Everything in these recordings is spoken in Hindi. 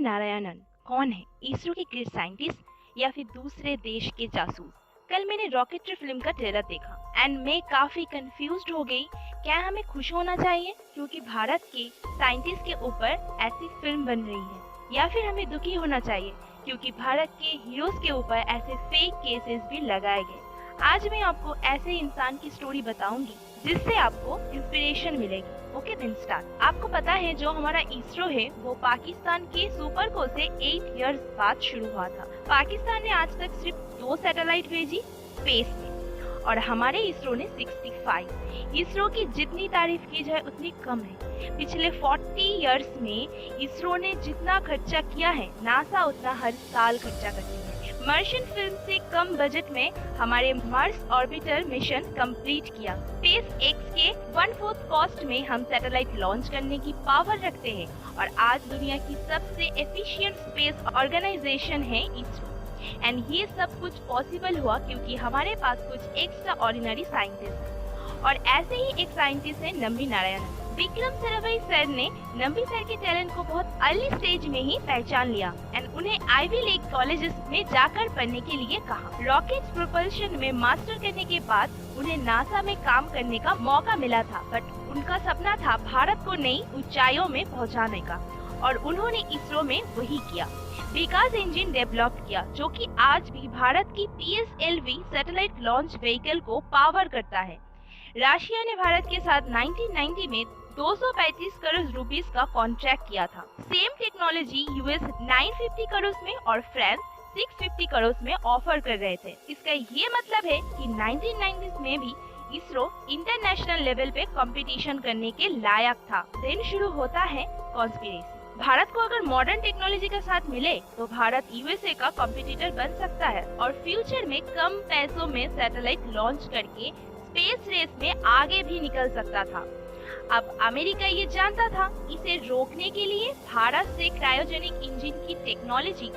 नारायणन कौन है? इसरो के ग्रेट साइंटिस्ट या फिर दूसरे देश के जासूस? कल मैंने रॉकेटरी फिल्म का ट्रेलर देखा एंड मैं काफी कंफ्यूज्ड हो गई। क्या हमें खुश होना चाहिए क्योंकि भारत के साइंटिस्ट के ऊपर ऐसी फिल्म बन रही है, या फिर हमें दुखी होना चाहिए क्योंकि भारत के हीरोज के ऊपर ऐसे फेक केसेस भी लगाए गए? आज मैं आपको ऐसे इंसान की स्टोरी बताऊंगी जिससे आपको इंस्पिरेशन मिलेगी। Okay then start. आपको पता है जो हमारा इसरो है वो पाकिस्तान के सुपर को से 8 इयर्स बाद शुरू हुआ था। पाकिस्तान ने आज तक सिर्फ 2 सैटेलाइट भेजी स्पेस में और हमारे इसरो ने 65। इसरो की जितनी तारीफ की जाए उतनी कम है। पिछले 40 इयर्स में इसरो ने जितना खर्चा किया है नासा उतना हर साल खर्चा करती है। मर्शियन फिल्म से कम बजट में हमारे मार्स ऑर्बिटर मिशन कंप्लीट किया। स्पेस एक्स के 1/4 कॉस्ट में हम सैटेलाइट लॉन्च करने की पावर रखते हैं और आज दुनिया की सबसे एफिशिएंट स्पेस ऑर्गेनाइजेशन है इसरो। एंड ये सब कुछ पॉसिबल हुआ क्योंकि हमारे पास कुछ एक्स्ट्रा ऑर्डिनरी साइंटिस्ट हैं। और ऐसे ही एक साइंटिस्ट है नंबी नारायणन। विक्रम साराभाई सर ने नंबी सर के टैलेंट को बहुत अर्ली स्टेज में ही पहचान लिया एंड उन्हें आईवी लीग कॉलेजेस में जाकर पढ़ने के लिए कहा। रॉकेट प्रोपल्शन में मास्टर करने के बाद उन्हें नासा में काम करने का मौका मिला था, बट उनका सपना था भारत को नई ऊंचाइयों में पहुंचाने का और उन्होंने इसरो में वही किया। विकास इंजन डेवलप किया जो कि आज भी भारत की PSLV सैटेलाइट लॉन्च व्हीकल को पावर करता है। रशिया ने भारत के साथ 1990 में 235 करोड़ रुपीस का कॉन्ट्रैक्ट किया था। सेम टेक्नोलॉजी यूएस 950 करोड़ में और फ्रांस 650 करोड़ में ऑफर कर रहे थे। इसका ये मतलब है कि 1990s में भी इसरो इंटरनेशनल लेवल पे कंपटीशन करने के लायक था। देन शुरू होता है कॉन्स्पिरेसी। भारत को अगर मॉडर्न टेक्नोलॉजी का साथ मिले तो भारत यूएसए का कॉम्पिटिटर बन सकता है और फ्यूचर में कम पैसों में सैटेलाइट लॉन्च करके स्पेस रेस में आगे भी निकल सकता था। अब अमेरिका ये जानता था, इसे रोकने के लिए भारत से क्रायोजेनिक इंजन की टेक्नोलॉजी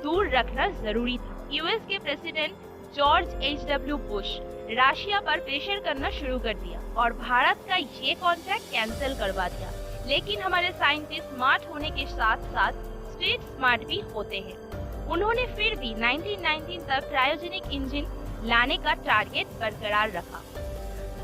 दूर रखना जरूरी था। यूएस के president George H.W. Bush Russia पर प्रेशर करना शुरू कर दिया और भारत का ये कॉन्ट्रैक्ट कैंसिल करवा दिया। लेकिन हमारे साइंटिस्ट स्मार्ट होने के साथ साथ स्ट्रीट स्मार्ट भी होते हैं। उन्होंने फिर भी 1919 तक क्रायोजेनिक इंजन लाने का टारगेट बरकरार रखा।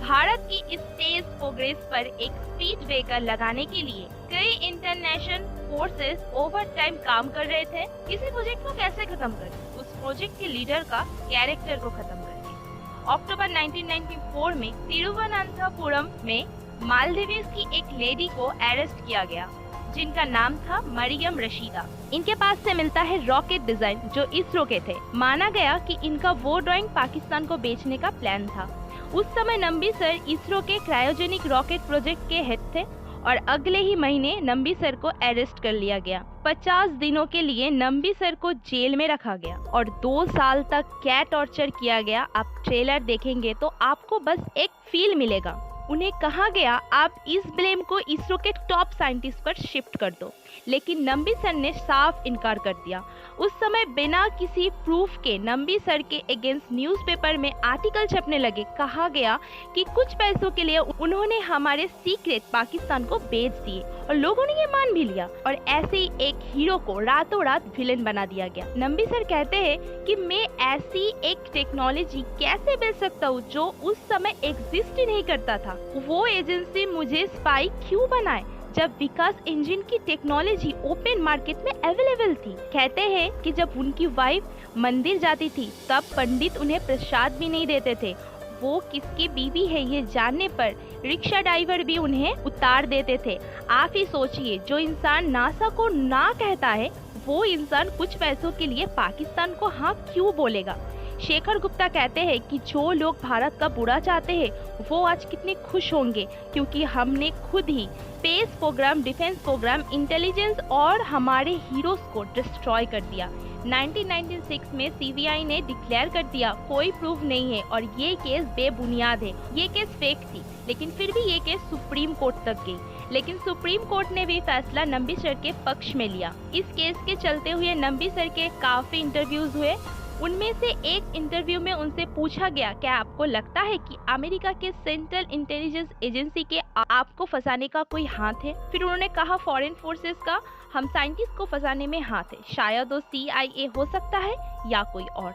भारत की इस तेज प्रोग्रेस पर एक स्पीड ब्रेकर लगाने के लिए कई इंटरनेशनल फोर्सेस ओवर टाइम काम कर रहे थे। किसी प्रोजेक्ट को कैसे खत्म करें, उस प्रोजेक्ट के लीडर का कैरेक्टर को खत्म करके। अक्टूबर 1994 में तिरुवनंतपुरम में मालदीव्स की एक लेडी को अरेस्ट किया गया जिनका नाम था मरियम रशीदा। इनके पास से मिलता है रॉकेट डिजाइन जो इसरो के थे। माना गया कि इनका वो ड्राइंग पाकिस्तान को बेचने का प्लान था। उस समय नंबी सर इसरो के क्रायोजेनिक रॉकेट प्रोजेक्ट के हेड थे और अगले ही महीने नंबी सर को अरेस्ट कर लिया गया। 50 दिनों के लिए नंबी सर को जेल में रखा गया और 2 साल तक क्या टॉर्चर किया गया आप ट्रेलर देखेंगे तो आपको बस एक फील मिलेगा। उन्हें कहा गया आप इस ब्लेम को इसरो के टॉप साइंटिस्ट पर शिफ्ट कर दो, लेकिन नंबी सर ने साफ इनकार कर दिया। उस समय बिना किसी प्रूफ के नंबी सर के अगेंस्ट न्यूज़पेपर में आर्टिकल छपने लगे। कहा गया कि कुछ पैसों के लिए उन्होंने हमारे सीक्रेट पाकिस्तान को बेच दिए और लोगों ने ये मान भी लिया और ऐसे ही एक हीरो को रातों रात विलेन बना दिया गया। नंबी सर कहते हैं कि मैं ऐसी एक टेक्नोलॉजी कैसे बेच सकता हूँ जो उस समय एग्जिस्ट ही नहीं करता था। वो एजेंसी मुझे स्पाई क्यों बनाए जब विकास इंजन की टेक्नोलॉजी ओपन मार्केट में अवेलेबल थी। कहते हैं कि जब उनकी वाइफ मंदिर जाती थी तब पंडित उन्हें प्रसाद भी नहीं देते थे। वो किसकी बीवी है ये जानने पर रिक्शा ड्राइवर भी उन्हें उतार देते थे। आप ही सोचिए, जो इंसान नासा को ना कहता है वो इंसान कुछ पैसों के लिए पाकिस्तान को हाँ क्यों बोलेगा। शेखर गुप्ता कहते हैं कि जो लोग भारत का बुरा चाहते हैं वो आज कितने खुश होंगे क्योंकि हमने खुद ही space programme, defence programme, intelligence और हमारे हीरोज को डिस्ट्रॉय कर दिया। 1996 में CBI ने डिक्लेयर कर दिया कोई प्रूफ नहीं है और ये केस बेबुनियाद है। ये केस फेक थी, लेकिन फिर भी ये केस सुप्रीम कोर्ट तक गई, लेकिन सुप्रीम कोर्ट ने भी फैसला नंबी सर के पक्ष में लिया। इस केस के चलते हुए नंबी सर के काफी इंटरव्यूज हुए। उनमें से एक इंटरव्यू में उनसे पूछा गया, क्या आपको लगता है कि अमेरिका के सेंट्रल इंटेलिजेंस एजेंसी के आपको फंसाने का कोई हाथ है? फिर उन्होंने कहा फॉरेन फोर्सेस का हम साइंटिस्ट को फंसाने में हाथ है, शायद वो CIA हो सकता है या कोई और।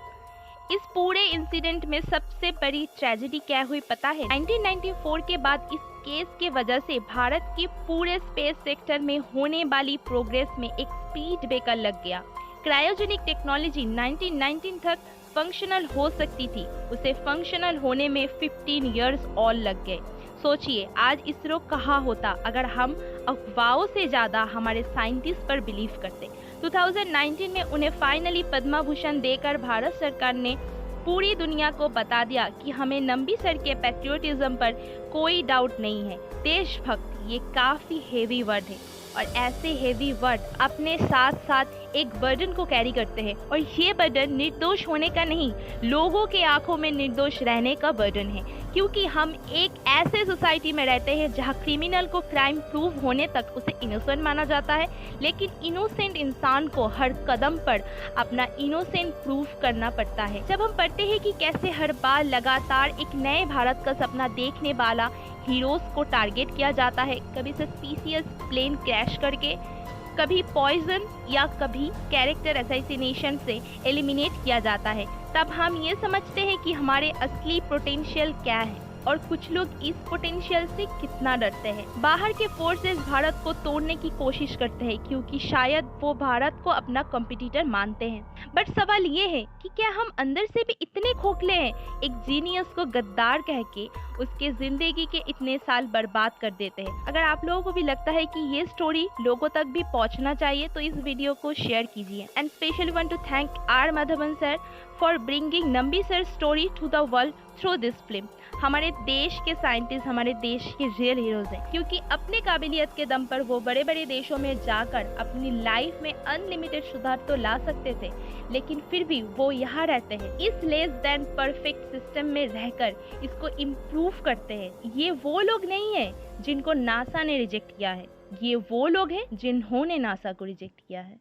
इस पूरे इंसिडेंट में सबसे बड़ी ट्रेजेडी क्या हुई पता है? 1994 के बाद इस केस के वजह से भारत के पूरे स्पेस सेक्टर में होने वाली प्रोग्रेस में एक स्पीड ब्रेकर लग गया। क्रायोजेनिक टेक्नोलॉजी 1919 तक फंक्शनल हो सकती थी, उसे फंक्शनल होने में 15 इयर्स और लग गए। सोचिए आज इसरो कहाँ होता अगर हम अफवाहों से ज्यादा हमारे साइंटिस्ट पर बिलीव करते। 2019 में उन्हें फाइनली पद्म भूषण देकर भारत सरकार ने पूरी दुनिया को बता दिया कि हमें नंबी सर के पैट्रियोटिज्म पर कोई डाउट नहीं है। देशभक्त ये काफी हेवी वर्ड है और ऐसे हेवी वर्ड अपने साथ साथ एक बर्डन को कैरी करते हैं और ये बर्डन निर्दोष होने का नहीं, लोगों के आंखों में निर्दोष रहने का बर्डन है। क्योंकि हम एक ऐसे सोसाइटी में रहते हैं जहां क्रिमिनल को क्राइम प्रूव होने तक उसे इनोसेंट माना जाता है, लेकिन इनोसेंट इंसान को हर कदम पर अपना इनोसेंट प्रूव करना पड़ता है। जब हम पढ़ते हैं कि कैसे हर बार लगातार एक नए भारत का सपना देखने वाला हीरोज को टारगेट किया जाता है, कभी सस्पिशियस प्लेन क्रैश करके, कभी पॉइजन या कभी कैरेक्टर असैसिनेशन से एलिमिनेट किया जाता है, तब हम ये समझते हैं कि हमारे असली पोटेंशियल क्या है और कुछ लोग इस पोटेंशियल से कितना डरते हैं। बाहर के फोर्सेस भारत को तोड़ने की कोशिश करते हैं क्योंकि शायद वो भारत को अपना कॉम्पिटिटर मानते हैं। बट सवाल ये है कि क्या हम अंदर से भी इतने खोखले हैं, एक जीनियस को गद्दार कह के उसके जिंदगी के इतने साल बर्बाद कर देते हैं। अगर आप लोगों को भी लगता है कि ये स्टोरी लोगों तक भी पहुंचना चाहिए तो इस वीडियो को शेयर कीजिए। And specially want to thank R Madhavan sir for bringing Nambi sir story to the world through this film. हमारे देश के साइंटिस्ट हमारे देश के रियल हीरोज हैं क्योंकि अपने काबिलियत के दम पर वो बड़े बड़े देशों में जाकर अपनी लाइफ में अनलिमिटेड सुधार तो ला सकते थे, लेकिन फिर भी वो यहाँ रहते हैं इस लेस देन परफेक्ट सिस्टम में रहकर इसको इम्प्रूव करते हैं। ये वो लोग नहीं है जिनको नासा ने रिजेक्ट किया है, ये वो लोग हैं जिन्होंने नासा को रिजेक्ट किया है।